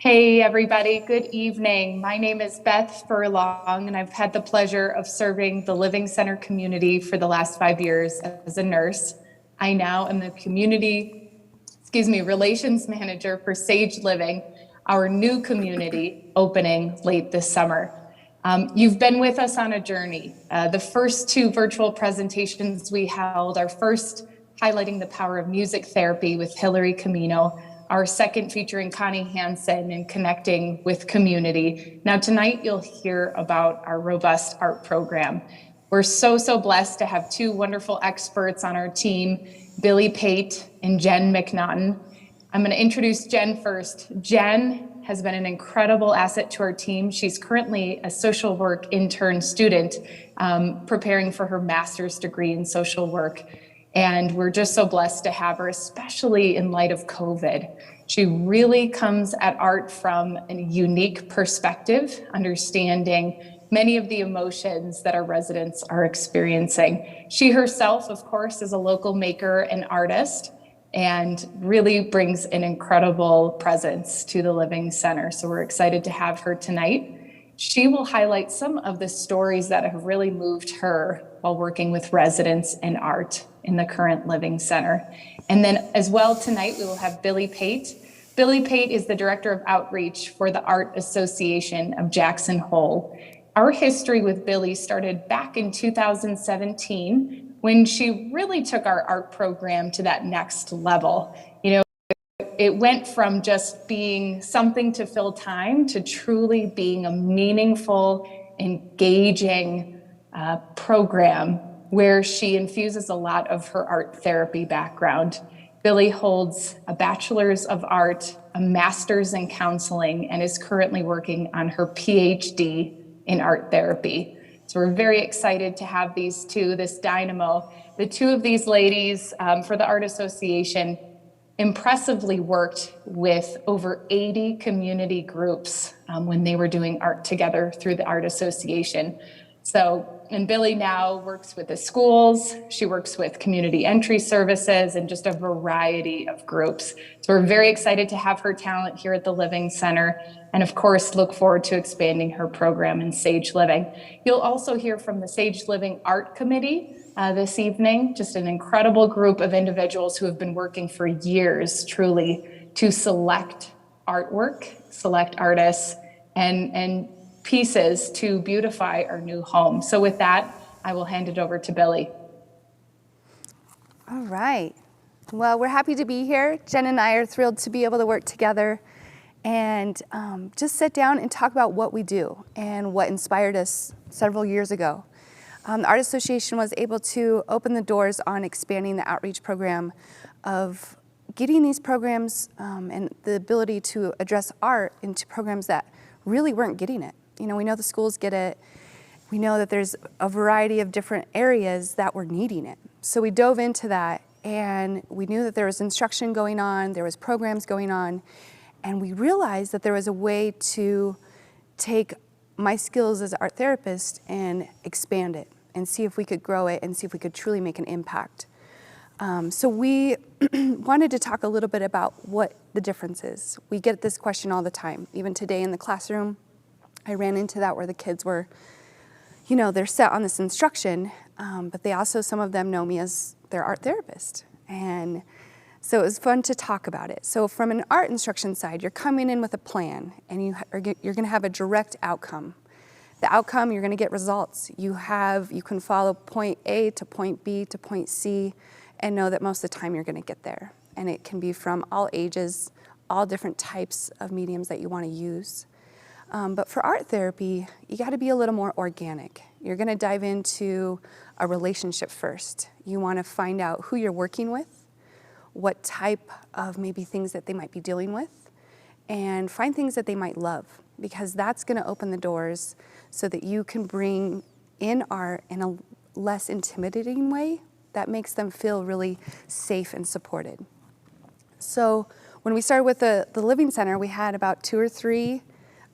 Hey, everybody. Good evening. My name is Beth Furlong, and I've had the pleasure of serving the Living Center community for the last 5 years as a nurse. I now am the relations manager for Sage Living, our new community opening late this summer. You've been with us on a journey. The first two virtual presentations we held, our first highlighting the power of music therapy with Hillary Camino, our second featuring Connie Hansen and connecting with community. Now tonight you'll hear about our robust art program. We're so blessed to have two wonderful experts on our team, Billy Pate and Jen McNaughton. I'm going to introduce Jen first. Jen has been an incredible asset to our team. She's currently a social work intern student preparing for her master's degree in social work. And we're just so blessed to have her, especially in light of COVID. She really comes at art from a unique perspective, understanding many of the emotions that our residents are experiencing. She herself, of course, is a local maker and artist and really brings an incredible presence to the Living Center. So we're excited to have her tonight. She will highlight some of the stories that have really moved her while working with residents and art in the current Living Center. And then as well tonight, we will have Billy Pate. Billy Pate is the Director of Outreach for the Art Association of Jackson Hole. Our history with Billy started back in 2017 when she really took our art program to that next level. It went from just being something to fill time to truly being a meaningful, engaging program where she infuses a lot of her art therapy background. Billy holds a bachelor's of art, a master's in counseling, and is currently working on her PhD in art therapy. So we're very excited to have these two, this dynamo. The two of these ladies for the Art Association impressively worked with over 80 community groups when they were doing art together through the Art Association. And Billy now works with the schools, she works with community entry services, and just a variety of groups. So we're very excited to have her talent here at the Living Center, and of course, look forward to expanding her program in Sage Living. You'll also hear from the Sage Living Art Committee this evening, just an incredible group of individuals who have been working for years, truly, to select artwork, select artists, and pieces to beautify our new home. So with that, I will hand it over to Billy. All right. Well, we're happy to be here. Jen and I are thrilled to be able to work together and just sit down and talk about what we do and what inspired us several years ago. The Art Association was able to open the doors on expanding the outreach program of getting these programs and the ability to address art into programs that really weren't getting it. We know the schools get it. We know that there's a variety of different areas that were needing it. So we dove into that, and we knew that there was instruction going on, there was programs going on, and we realized that there was a way to take my skills as an art therapist and expand it and see if we could grow it and see if we could truly make an impact. So we wanted to talk a little bit about what the difference is. We get this question all the time. Even today in the classroom, I ran into that where the kids were, they're set on this instruction, but they also, some of them know me as their art therapist. And so it was fun to talk about it. So from an art instruction side, you're coming in with a plan, and you're gonna have a direct outcome. The outcome, you're gonna get results. You can follow point A to point B to point C and know that most of the time you're gonna get there. And it can be from all ages, all different types of mediums that you wanna use. But for art therapy, you gotta be a little more organic. You're gonna dive into a relationship first. You wanna find out who you're working with, what type of maybe things that they might be dealing with, and find things that they might love, because that's gonna open the doors so that you can bring in art in a less intimidating way that makes them feel really safe and supported. So when we started with the Living Center, we had about 2 or 3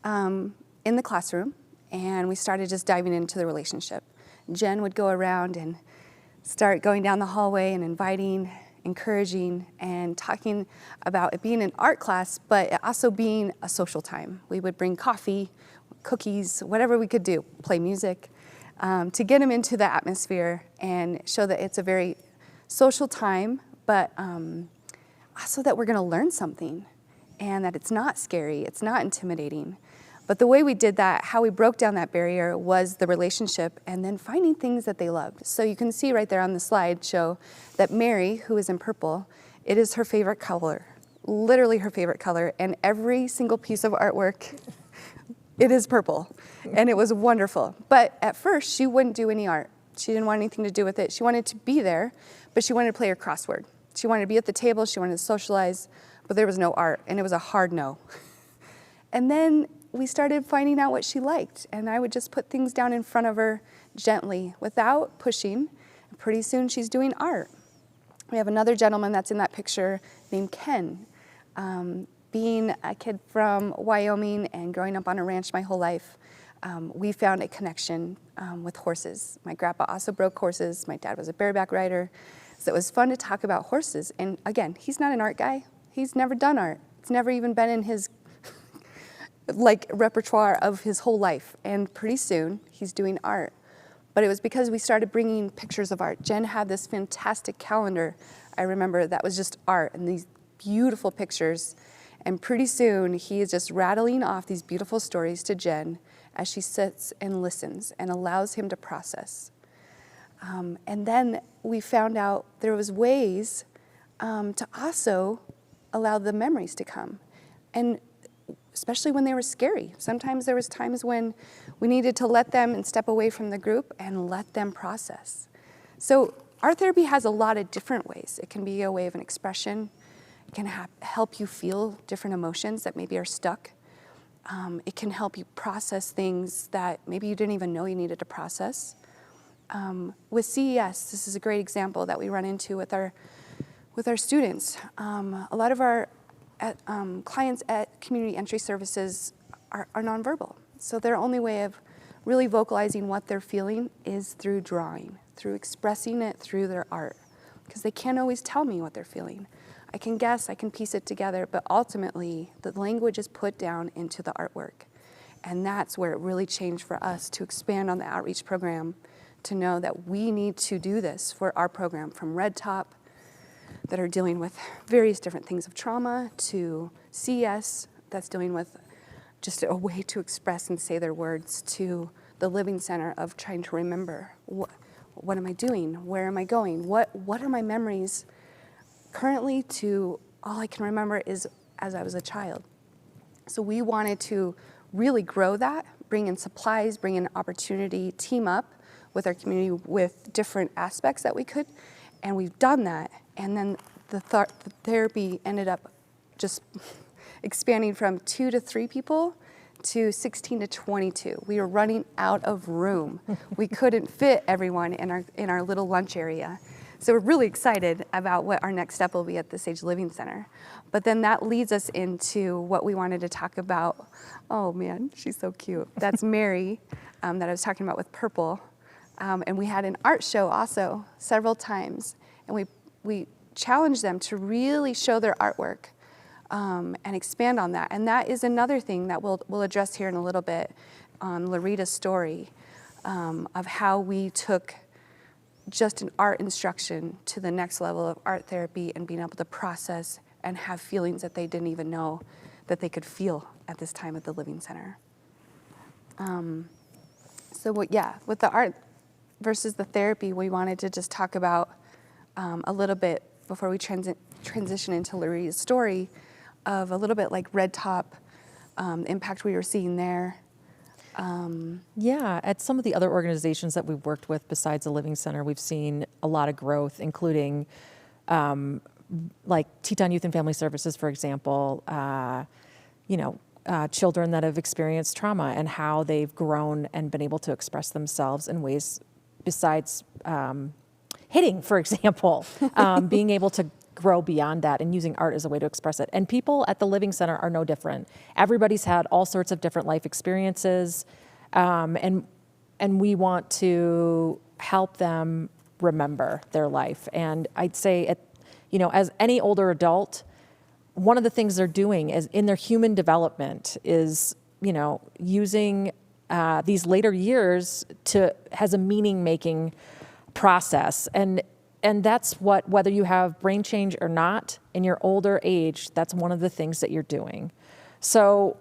in the classroom, and we started just diving into the relationship. Jen would go around and start going down the hallway and inviting encouraging, and talking about it being an art class, but it also being a social time. We would bring coffee, cookies, whatever we could do, play music, to get them into the atmosphere and show that it's a very social time, but also that we're going to learn something and that it's not scary, it's not intimidating. But the way we did that, how we broke down that barrier, was the relationship and then finding things that they loved. So you can see right there on the slide show that Mary, who is in purple, it is her favorite color, literally her favorite color, and every single piece of artwork, it is purple, and it was wonderful. But at first, she wouldn't do any art. She didn't want anything to do with it. She wanted to be there, but she wanted to play her crossword. She wanted to be at the table, she wanted to socialize, but there was no art, and it was a hard no. And then we started finding out what she liked, and I would just put things down in front of her gently without pushing. And pretty soon she's doing art. We have another gentleman that's in that picture named Ken. Being a kid from Wyoming and growing up on a ranch my whole life, we found a connection with horses. My grandpa also broke horses. My dad was a bareback rider. So it was fun to talk about horses. And again, he's not an art guy. He's never done art. It's never even been in his repertoire of his whole life. And pretty soon he's doing art. But it was because we started bringing pictures of art. Jen had this fantastic calendar, I remember, that was just art and these beautiful pictures. And pretty soon he is just rattling off these beautiful stories to Jen as she sits and listens and allows him to process. And then we found out there was ways to also allow the memories to come. And especially when they were scary. Sometimes there was times when we needed to let them and step away from the group and let them process. So art therapy has a lot of different ways. It can be a way of an expression. It can help you feel different emotions that maybe are stuck. It can help you process things that maybe you didn't even know you needed to process. With CES, this is a great example that we run into with our students. A lot of our clients at Community Entry Services are nonverbal. So their only way of really vocalizing what they're feeling is through drawing, through expressing it through their art, because they can't always tell me what they're feeling. I can guess, I can piece it together, but ultimately the language is put down into the artwork. And that's where it really changed for us to expand on the outreach program, to know that we need to do this for our program, from Red Top, that are dealing with various different things of trauma, to CS, that's dealing with just a way to express and say their words, to the Living Center of trying to remember, what am I doing? Where am I going? What are my memories currently, to all I can remember is as I was a child. So we wanted to really grow that, bring in supplies, bring in opportunity, team up with our community with different aspects that we could, and we've done that. And then the therapy ended up just expanding from 2 to 3 people to 16 to 22. We were running out of room. We couldn't fit everyone in our little lunch area. So we're really excited about what our next step will be at the Sage Living Center. But then that leads us into what we wanted to talk about. Oh man, she's so cute. That's Mary that I was talking about with purple. And we had an art show also several times. And we challenged them to really show their artwork and expand on that. And that is another thing that we'll address here in a little bit on Larita's story of how we took just an art instruction to the next level of art therapy and being able to process and have feelings that they didn't even know that they could feel at this time at the Living Center. With the art versus the therapy, we wanted to just talk about a little bit before we transition into Larita's story of a little bit like Red Top, impact we were seeing there. At some of the other organizations that we've worked with besides the Living Center, we've seen a lot of growth, including like Teton Youth and Family Services, for example, children that have experienced trauma and how they've grown and been able to express themselves in ways besides hitting, for example, being able to grow beyond that and using art as a way to express it. And people at the Living Center are no different. Everybody's had all sorts of different life experiences, and we want to help them remember their life. And I'd say as any older adult, one of the things they're doing is in their human development is, using these later years has a meaning-making process. And that's whether you have brain change or not, in your older age, that's one of the things that you're doing. So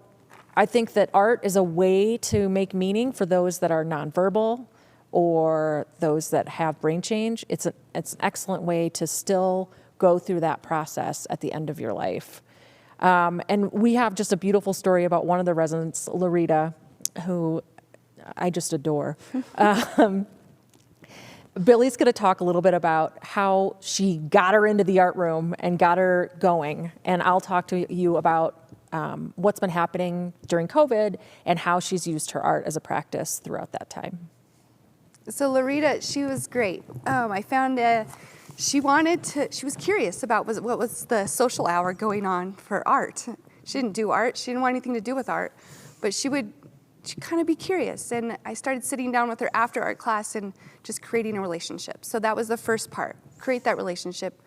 I think that art is a way to make meaning for those that are nonverbal or those that have brain change. It's an excellent way to still go through that process at the end of your life. And we have just a beautiful story about one of the residents, Larita, who I just adore. Billy's going to talk a little bit about how she got her into the art room and got her going. And I'll talk to you about what's been happening during COVID and how she's used her art as a practice throughout that time. So Larita, she was great. I found she was curious about what was the social hour going on for art. She didn't do art. She didn't want anything to do with art, but she'd kind of be curious. And I started sitting down with her after art class and just creating a relationship. So that was the first part. Create that relationship,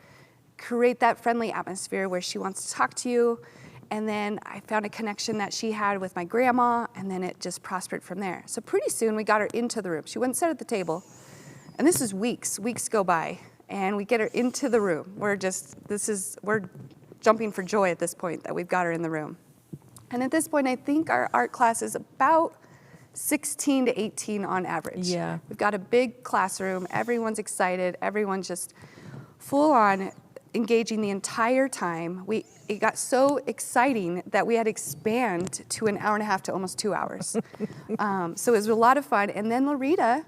create that friendly atmosphere where she wants to talk to you. And then I found a connection that she had with my grandma, and then it just prospered from there. So pretty soon we got her into the room. She wouldn't sit at the table. And this is weeks go by, and we get her into the room. We're jumping for joy at this point that we've got her in the room. And at this point, I think our art class is about 16 to 18 on average. Yeah. We've got a big classroom. Everyone's excited. Everyone's just full on engaging the entire time. It got so exciting that we had to expand to an hour and a half to almost 2 hours. So it was a lot of fun. And then Larita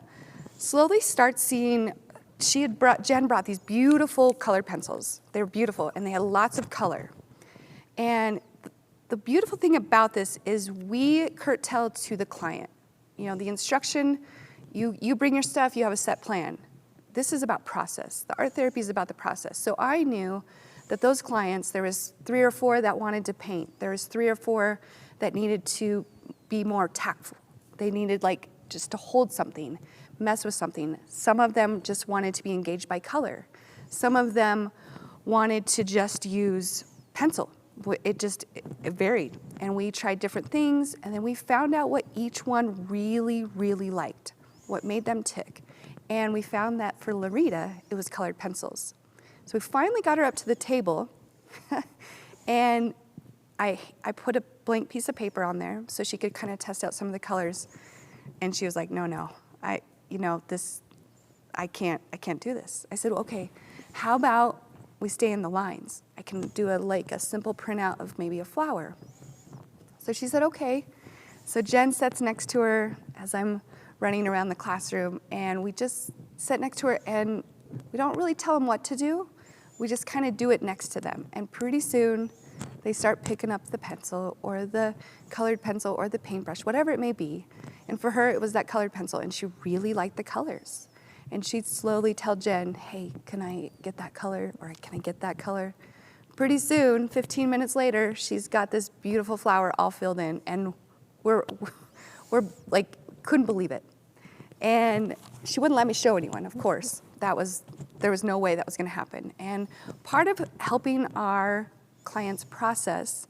slowly starts seeing, Jen brought these beautiful colored pencils. They were beautiful, and they had lots of color. And the beautiful thing about this is we curtail to the client. The instruction, you bring your stuff, you have a set plan. This is about process. The art therapy is about the process. So I knew that those clients, there was 3 or 4 that wanted to paint. There was 3 or 4 that needed to be more tactful. They needed just to hold something, mess with something. Some of them just wanted to be engaged by color. Some of them wanted to just use pencil. It varied. And we tried different things, and then we found out what each one really, really liked, what made them tick. And we found that for Larita, it was colored pencils. So we finally got her up to the table, and I put a blank piece of paper on there so she could kind of test out some of the colors. And she was like, no, I can't do this. I said, well, okay, how about we stay in the lines? I can do a simple printout of maybe a flower. So she said, okay. So Jen sits next to her as I'm running around the classroom, and we just sit next to her, and we don't really tell them what to do. We just kind of do it next to them. And pretty soon they start picking up the pencil or the colored pencil or the paintbrush, whatever it may be. And for her, it was that colored pencil, and she really liked the colors. And she'd slowly tell Jen, hey, can I get that color, or can I get that color? Pretty soon, 15 minutes later, she's got this beautiful flower all filled in, and we're couldn't believe it. And she wouldn't let me show anyone, of course. There was no way that was gonna happen. And part of helping our clients process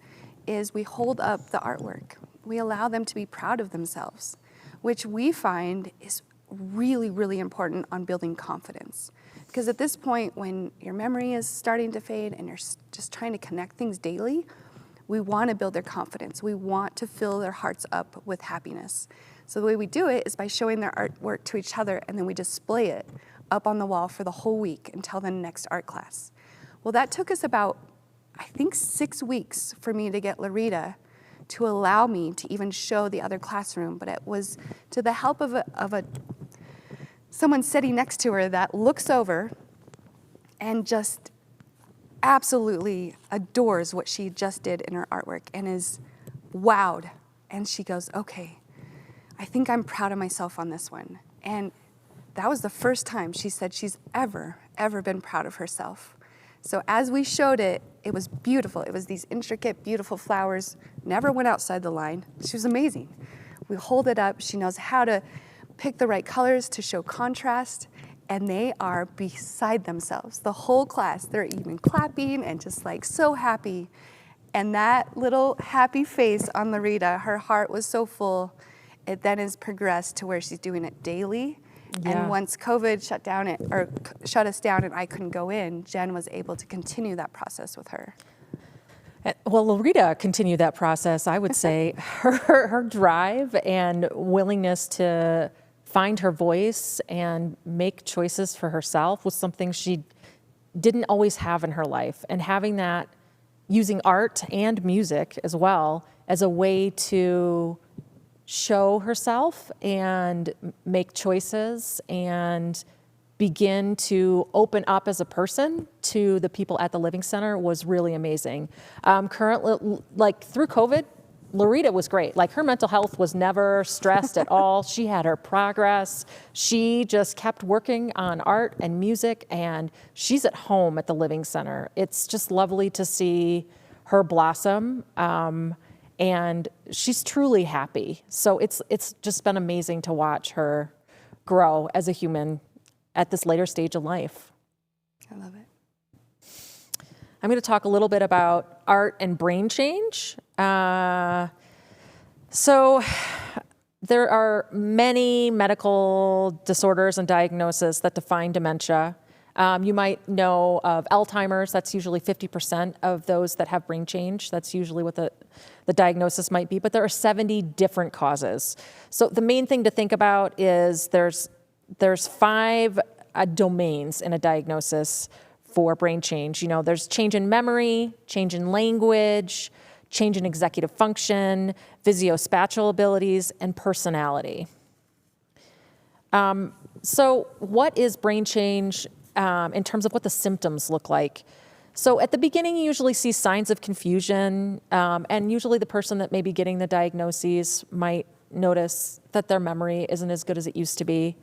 is we hold up the artwork. We allow them to be proud of themselves, which we find is really, really important on building confidence. Because at this point, when your memory is starting to fade and you're just trying to connect things daily, we want to build their confidence. We want to fill their hearts up with happiness. So the way we do it is by showing their artwork to each other, and then we display it up on the wall for the whole week until the next art class. Well, that took us about, I think, 6 weeks for me to get Larita to allow me to even show the other classroom, but it was to the help of someone sitting next to her that looks over and just absolutely adores what she just did in her artwork and is wowed. And she goes, okay, I think I'm proud of myself on this one. And that was the first time she said she's ever been proud of herself. So as we showed it, it was beautiful. It was these intricate, beautiful flowers, never went outside the line. She was amazing. We hold it up. She knows how to pick the right colors to show contrast. and they are beside themselves. The whole class, they're even clapping and just like so happy. And that little happy face on Loretta, her heart was so full. It then has progressed to where she's doing it daily. Yeah. And once COVID shut us down and I couldn't go in, Jen was able to continue that process with her. Well, Loretta continued that process. I would say her drive and willingness to find her voice and make choices for herself was something she didn't always have in her life. And having that, using art and music as well as a way to show herself and make choices and begin to open up as a person to the people at the Living Center was really amazing. Currently, like through COVID, Loretta was great. Like her mental health was never stressed at all. She had her progress. She just kept working on art and music, and she's at home at the Living Center. It's just lovely to see her blossom, and she's truly happy. So it's just been amazing to watch her grow as a human at this later stage of life. I love it. I'm going to talk a little bit about art and brain change. So there are many medical disorders and diagnoses that define dementia. You might know of Alzheimer's. That's usually 50% of those that have brain change. That's usually what the diagnosis might be, but there are 70 different causes. So the main thing to think about is there's 5 domains in a diagnosis for brain change. You know, there's change in memory, change in language, change in executive function, visuospatial abilities, and personality. So what is brain change in terms of what the symptoms look like? So at the beginning, you usually see signs of confusion, and usually the person that may be getting the diagnoses might notice that their memory isn't as good as it used to be.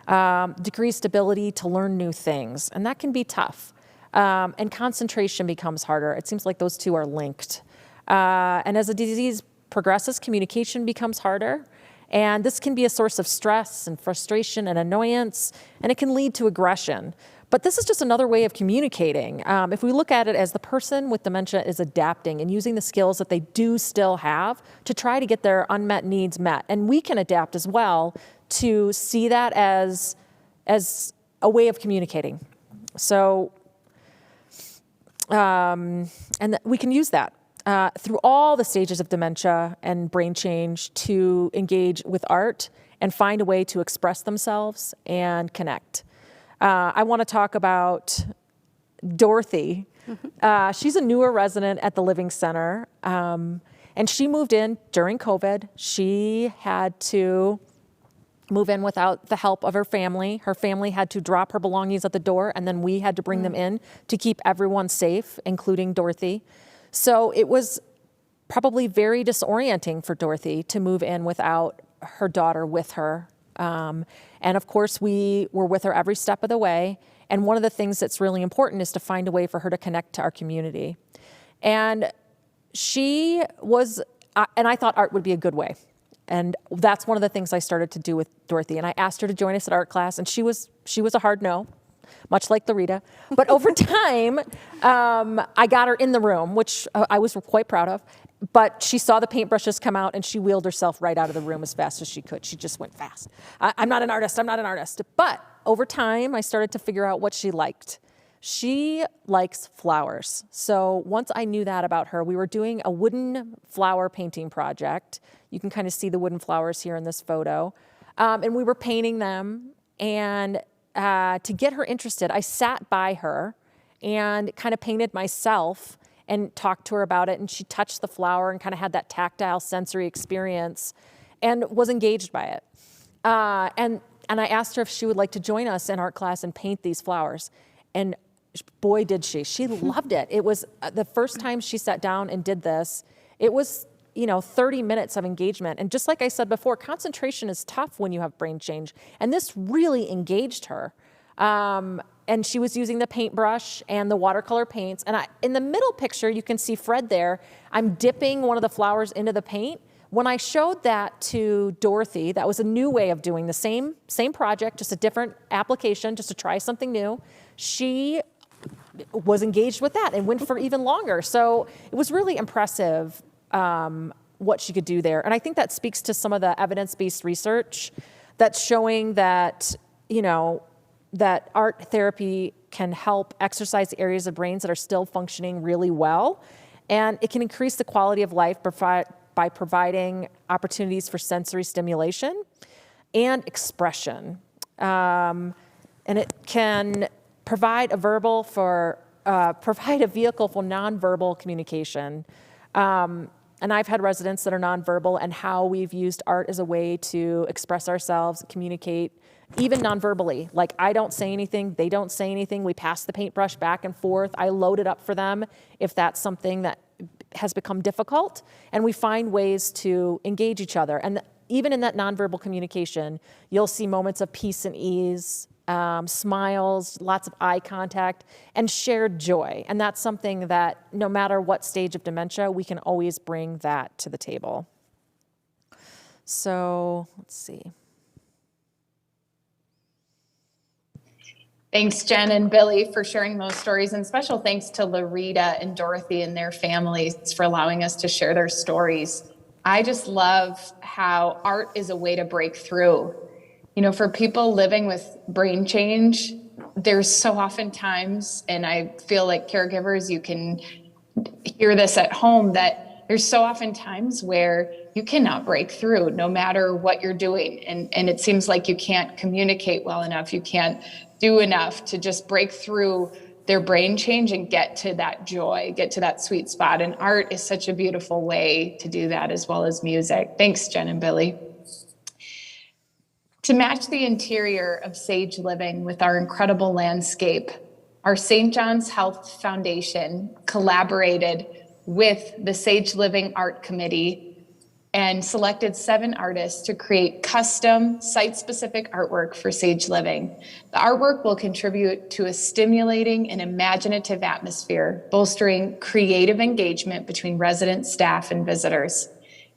Decreased ability to learn new things, and that can be tough. And concentration becomes harder. It seems like those two are linked. And as the disease progresses, communication becomes harder. And this can be a source of stress and frustration and annoyance, and it can lead to aggression. But this is just another way of communicating. If we look at it as the person with dementia is adapting and using the skills that they do still have to try to get their unmet needs met. And we can adapt as well to see that as a way of communicating. So, we can use that through all the stages of dementia and brain change to engage with art and find a way to express themselves and connect. I want to talk about Dorothy. She's a newer resident at the Living Center, and she moved in during COVID. She had to move in without the help of her family. Her family had to drop her belongings at the door, and then we had to bring them in to keep everyone safe, including Dorothy. So it was probably very disorienting for Dorothy to move in without her daughter with her. And of course, we were with her every step of the way. And one of the things that's really important is to find a way for her to connect to our community. And she was, and I thought art would be a good way. And that's one of the things I started to do with Dorothy. And I asked her to join us at art class, and she was a hard no, much like Loretta. But over time, I got her in the room, which I was quite proud of. But she saw the paintbrushes come out, and she wheeled herself right out of the room as fast as she could. She just went fast. I'm not an artist. But over time, I started to figure out what she liked. She likes flowers. So once I knew that about her, we were doing a wooden flower painting project. You can kind of see the wooden flowers here in this photo. And we were painting them. And to get her interested, I sat by her and kind of painted myself and talked to her about it. And she touched the flower and kind of had that tactile sensory experience and was engaged by it. And I asked her if she would like to join us in art class and paint these flowers. And boy, did she. She loved it. It was the first time she sat down and did this. It was, 30 minutes of engagement. And just like I said before, concentration is tough when you have brain change. And this really engaged her. And she was using the paintbrush and the watercolor paints. And in the middle picture, you can see Fred there. I'm dipping one of the flowers into the paint. when I showed that to Dorothy, that was a new way of doing the same project, just a different application, just to try something new. She was engaged with that and went for even longer. So it was really impressive what she could do there. And I think that speaks to some of the evidence-based research that's showing that, that art therapy can help exercise areas of brains that are still functioning really well. And it can increase the quality of life by providing opportunities for sensory stimulation and expression. And it can provide a vehicle for nonverbal communication. And I've had residents that are nonverbal, and how we've used art as a way to express ourselves, communicate, even nonverbally. Like, I don't say anything, they don't say anything. We pass the paintbrush back and forth. I load it up for them if that's something that has become difficult. And we find ways to engage each other. And even in that nonverbal communication, you'll see moments of peace and ease, smiles, lots of eye contact, and shared joy. And that's something that no matter what stage of dementia, we can always bring that to the table. So let's see. Thanks, Jen and Billy, for sharing those stories, and special thanks to Larita and Dorothy and their families for allowing us to share their stories. I just love how art is a way to break through. For people living with brain change, there's so often times, and I feel like caregivers, you can hear this at home, that there's so often times where you cannot break through no matter what you're doing. And it seems like you can't communicate well enough. You can't do enough to just break through their brain change and get to that joy, get to that sweet spot. And art is such a beautiful way to do that, as well as music. Thanks, Jen and Billy. To match the interior of Sage Living with our incredible landscape, our St. John's Health Foundation collaborated with the Sage Living Art Committee and selected 7 artists to create custom site-specific artwork for Sage Living. The artwork will contribute to a stimulating and imaginative atmosphere, bolstering creative engagement between residents, staff, and visitors.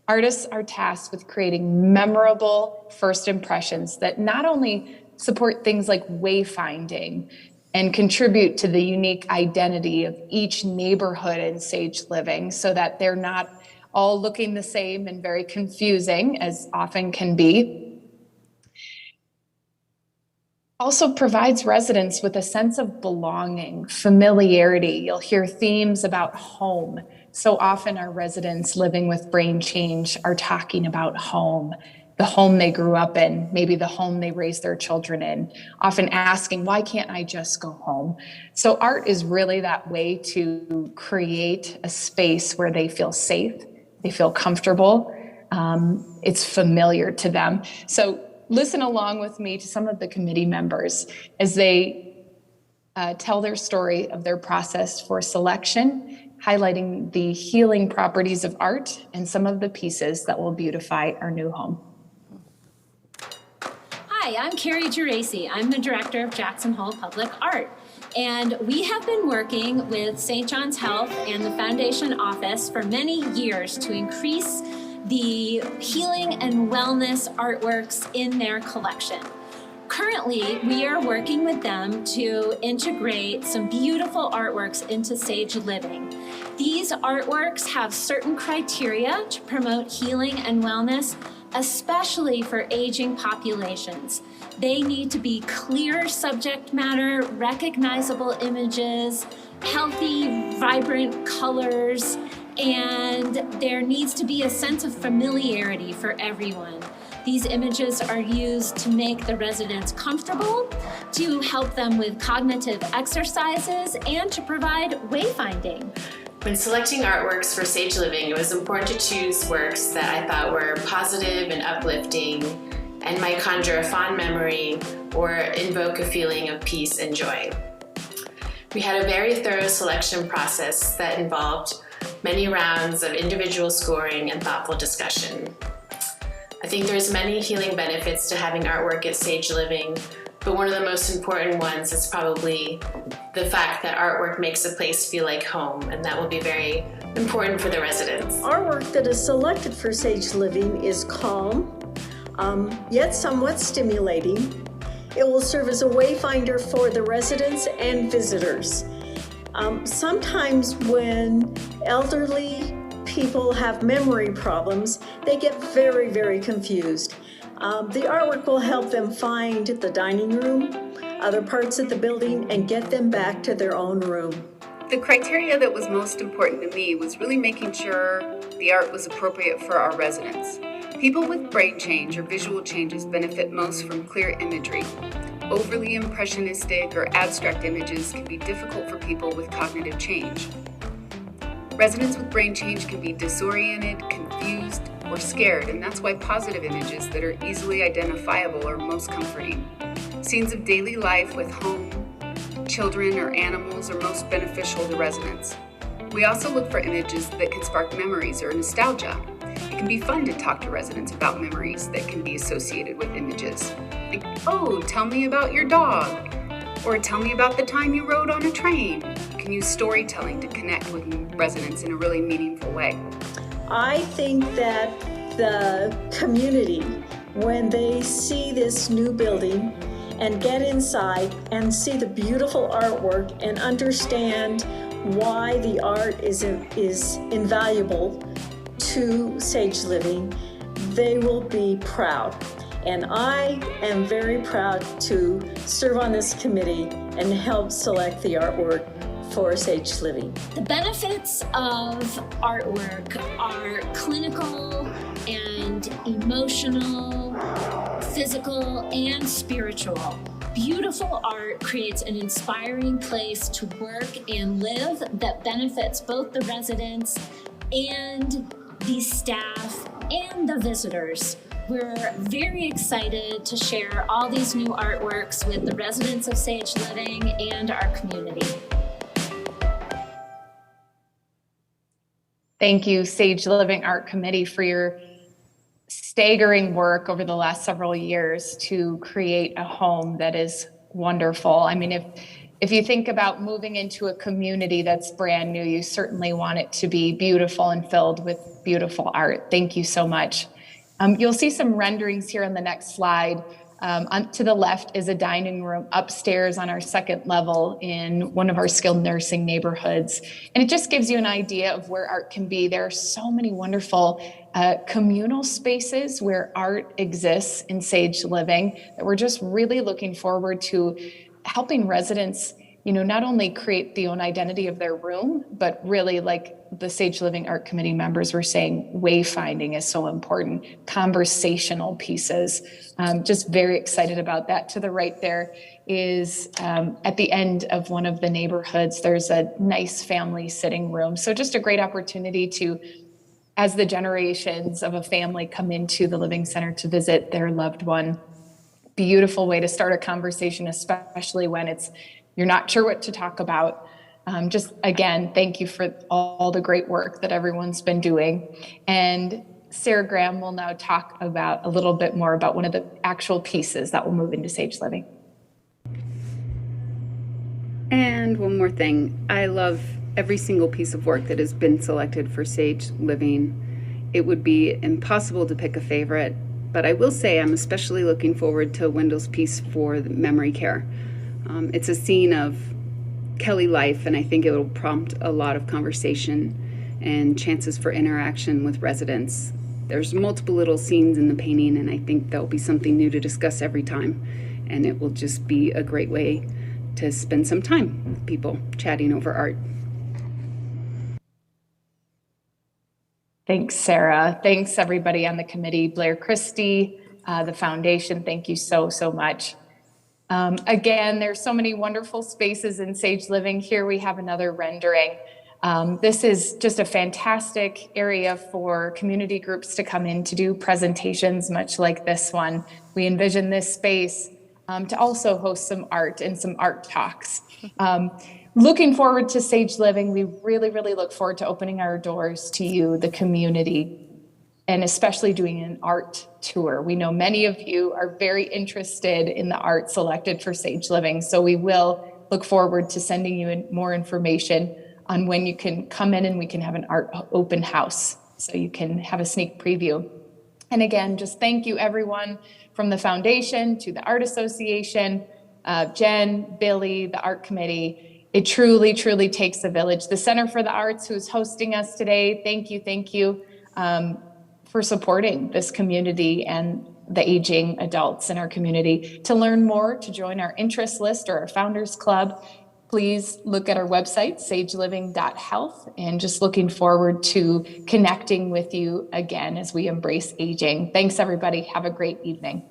Artists are tasked with creating memorable first impressions that not only support things like wayfinding and contribute to the unique identity of each neighborhood in Sage Living, so that they're not all looking the same and very confusing, as often can be. Also provides residents with a sense of belonging, familiarity. You'll hear themes about home. So often our residents living with brain change are talking about home, the home they grew up in, maybe the home they raised their children in, often asking, why can't I just go home? So art is really that way to create a space where they feel safe, they feel comfortable, it's familiar to them. So listen along with me to some of the committee members as they tell their story of their process for selection, highlighting the healing properties of art and some of the pieces that will beautify our new home. Hi, I'm Carrie Geraci. I'm the director of Jackson Hole Public Art. And we have been working with St. John's Health and the Foundation Office for many years to increase the healing and wellness artworks in their collection. Currently, we are working with them to integrate some beautiful artworks into Sage Living. These artworks have certain criteria to promote healing and wellness, especially for aging populations. They need to be clear subject matter, recognizable images, healthy, vibrant colors, and there needs to be a sense of familiarity for everyone. These images are used to make the residents comfortable, to help them with cognitive exercises, and to provide wayfinding. When selecting artworks for Sage Living, it was important to choose works that I thought were positive and uplifting and might conjure a fond memory or invoke a feeling of peace and joy. We had a very thorough selection process that involved many rounds of individual scoring and thoughtful discussion. I think there's many healing benefits to having artwork at Sage Living, but one of the most important ones is probably the fact that artwork makes a place feel like home, and that will be very important for the residents. Artwork that is selected for Sage Living is calm, yet somewhat stimulating. It will serve as a wayfinder for the residents and visitors. Sometimes when elderly people have memory problems, they get very, very confused. The artwork will help them find the dining room, other parts of the building, and get them back to their own room. The criteria that was most important to me was really making sure the art was appropriate for our residents. People with brain change or visual changes benefit most from clear imagery. Overly impressionistic or abstract images can be difficult for people with cognitive change. Residents with brain change can be disoriented, confused, or scared, and that's why positive images that are easily identifiable are most comforting. Scenes of daily life with home, children, or animals are most beneficial to residents. We also look for images that can spark memories or nostalgia. It can be fun to talk to residents about memories that can be associated with images. Like, oh, tell me about your dog, or tell me about the time you rode on a train. You can use storytelling to connect with residents in a really meaningful way. I think that the community, when they see this new building and get inside and see the beautiful artwork and understand why the art is invaluable to Sage Living, they will be proud. And I am very proud to serve on this committee and help select the artwork for Sage Living. The benefits of artwork are clinical and emotional, physical and spiritual. Beautiful art creates an inspiring place to work and live that benefits both the residents and the staff and the visitors. We're very excited to share all these new artworks with the residents of Sage Living and our community. Thank you, Sage Living Art Committee, for your staggering work over the last several years to create a home that is wonderful. I mean, if you think about moving into a community that's brand new, you certainly want it to be beautiful and filled with beautiful art. Thank you so much. You'll see some renderings here on the next slide. To the left is a dining room upstairs on our second level in one of our skilled nursing neighborhoods. And it just gives you an idea of where art can be. There are so many wonderful communal spaces where art exists in Sage Living that we're just really looking forward to helping residents, not only create the own identity of their room, but really, like the Sage Living Art Committee members were saying, wayfinding is so important, conversational pieces. Just very excited about that. To the right there is at the end of one of the neighborhoods, there's a nice family sitting room. So just a great opportunity to, as the generations of a family come into the Living Center to visit their loved one, beautiful way to start a conversation, especially when you're not sure what to talk about. Just again, thank you for all the great work that everyone's been doing. And Sarah Graham will now talk about a little bit more about one of the actual pieces that will move into Sage Living. And one more thing, I love every single piece of work that has been selected for Sage Living. It would be impossible to pick a favorite, but I will say I'm especially looking forward to Wendell's piece for the memory care. It's a scene of Kelly life, and I think it will prompt a lot of conversation and chances for interaction with residents. There's multiple little scenes in the painting, and I think there'll be something new to discuss every time, and it will just be a great way to spend some time with people chatting over art. Thanks, Sarah. Thanks, everybody on the committee. Blair Christie, the foundation, thank you so, so much. Again, there's so many wonderful spaces in Sage Living. Here we have another rendering. This is just a fantastic area for community groups to come in to do presentations, much like this one. We envision this space to also host some art and some art talks. Looking forward to Sage Living, we really, really look forward to opening our doors to you, the community, and especially doing an art tour. We know many of you are very interested in the art selected for Sage Living, so we will look forward to sending you more information on when you can come in and we can have an art open house. So you can have a sneak preview. And again, just thank you everyone from the foundation to the Art Association, Jen, Billy, the art committee. It truly, truly takes a village. The Center for the Arts, who's hosting us today, thank you for supporting this community and the aging adults in our community. To learn more, to join our interest list or our Founders Club, please look at our website, sageliving.health, and just looking forward to connecting with you again as we embrace aging. Thanks, everybody. Have a great evening.